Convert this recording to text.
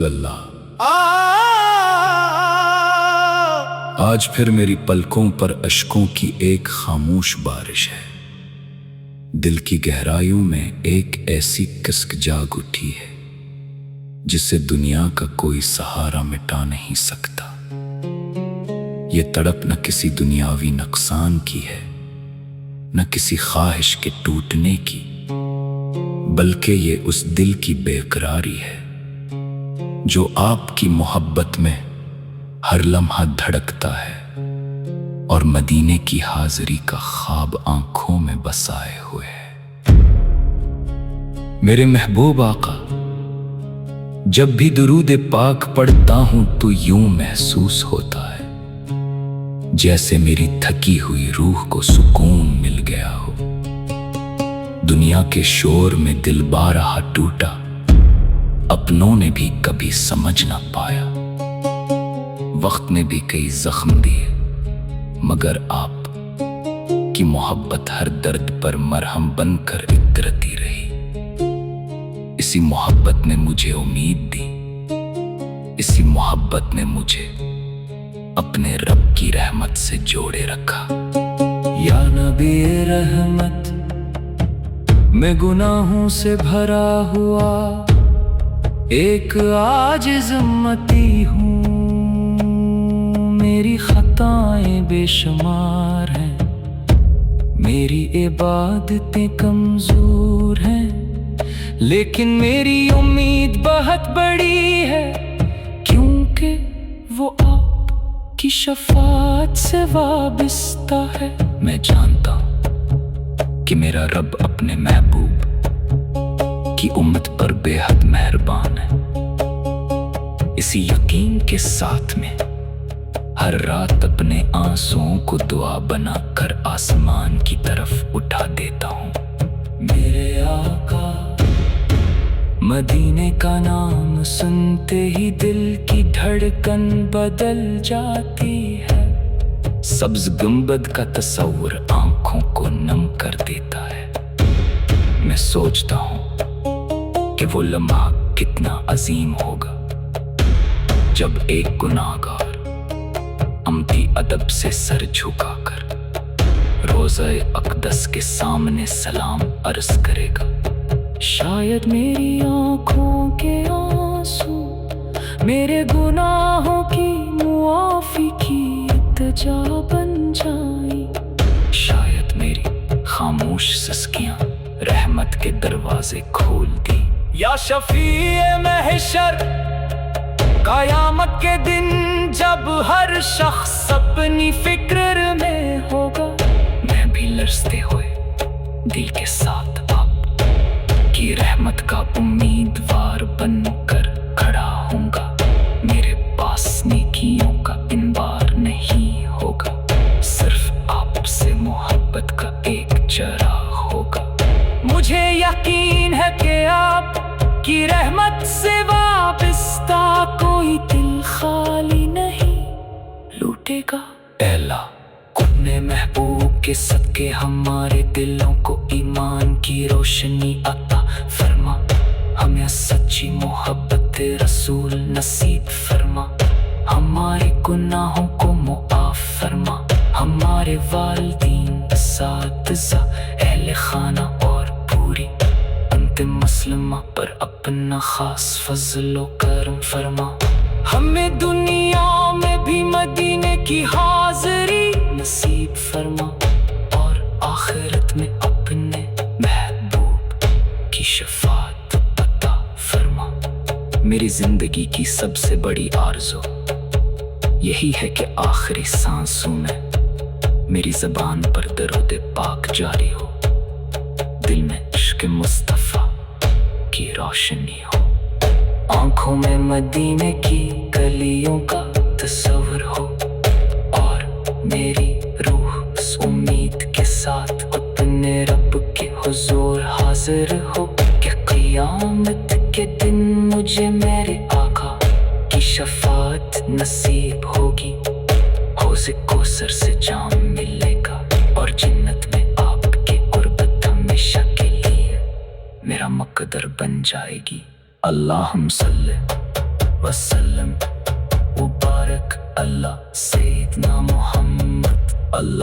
اللہ آج پھر میری پلکوں پر اشکوں کی ایک خاموش بارش ہے۔ دل کی گہرائیوں میں ایک ایسی کسک جاگ اٹھی ہے جسے دنیا کا کوئی سہارا مٹا نہیں سکتا۔ یہ تڑپ نہ کسی دنیاوی نقصان کی ہے، نہ کسی خواہش کے ٹوٹنے کی، بلکہ یہ اس دل کی بے قراری ہے جو آپ کی محبت میں ہر لمحہ دھڑکتا ہے اور مدینے کی حاضری کا خواب آنکھوں میں بسائے ہوئے ہے۔ میرے محبوب آقا، جب بھی درود پاک پڑھتا ہوں تو یوں محسوس ہوتا ہے جیسے میری تھکی ہوئی روح کو سکون مل گیا ہو۔ دنیا کے شور میں دل بارہا ٹوٹا، اپنوں نے بھی کبھی سمجھ نہ پایا، وقت نے بھی کئی زخم دیے، مگر آپ کی محبت ہر درد پر مرہم بن کر اترتی رہی۔ اسی محبت نے مجھے امید دی، اسی محبت نے مجھے اپنے رب کی رحمت سے جوڑے رکھا۔ یا نبی رحمت، میں گناہوں سے بھرا ہوا ایک عاجز امتی ہوں، میری خطائیں بے شمار ہیں، میری عبادتیں کمزور ہیں، لیکن میری امید بہت بڑی ہے، کیونکہ وہ آپ کی شفاعت سے وابستہ ہے۔ میں جانتا ہوں کہ میرا رب اپنے محبوب کی امت پر بے حد مہربان ہے۔ اسی یقین کے ساتھ میں ہر رات اپنے آنسوؤں کو دعا بنا کر آسمان کی طرف اٹھا دیتا ہوں۔ میرے آقا، مدینے کا نام سنتے ہی دل کی دھڑکن بدل جاتی ہے، سبز گنبد کا تصور آنکھوں کو نم کر دیتا ہے۔ میں سوچتا ہوں کہ وہ لمحہ کتنا عظیم ہوگا جب ایک گناہگار امتی ادب سے سر جھکا کر روضہ اقدس کے سامنے سلام عرض کرے گا۔ شاید میری آنکھوں کے آنسو میرے گناہوں کی معافی کی التجا بن جائیں، شاید میری خاموش سسکیاں رحمت کے دروازے کھول دی۔ یا شفیع محشر، قیامت کے دن جب ہر شخص اپنی فکر میں ہوگا، میں بھی لرزتے ہوئے دل کے ساتھ آپ کی رحمت کا امیدوار بن کر کھڑا ہوں گا۔ میرے پاس نیکیوں کا انبار نہیں ہوگا، صرف آپ سے محبت کا ایک چراغ ہوگا۔ مجھے یقین ہے کہ آپ کی رحمت سے وابستہ کوئی دل خالی نہیں لوٹے گا۔ اے اللہ، اپنے محبوب کے صدقے ہمارے دلوں کو ایمان کی روشنی عطا فرما، ہمیں سچی محبت رسول نصیب فرما، ہمارے گناہوں کو معاف فرما، ہمارے والدین، اساتذہ، اہل خانہ اور پوری امت مسلمہ پر اپنا خاص فضل و کرم فرما۔ ہمیں دنیا میں بھی مدینے کی حاضری نصیب فرما اور آخرت میں اپنے محبوب کی شفاعت عطا فرما۔ میری زندگی کی سب سے بڑی آرزو یہی ہے کہ آخری سانسوں میں میری زبان پر درود پاک جاری ہو، دل میں عشق مصطفیٰ کی روشنی ہو، آنکھوں میں مدینے کی گلیوں کا تصور ہو، اور میری روح اس امید کے ساتھ اپنے رب کے حضور حاضر ہو کہ قیامت کے دن مجھے میرے آقا کی شفاعت نصیب ہوگی، حوض کوثر سے جام ملے گا اور جنت میں آپ کی قربت ہمیشہ کے لیے میرا مقدر بن جائے گی۔ اللہم صلی وسلم. مبارک اللہ سیدنا محمد. اللہ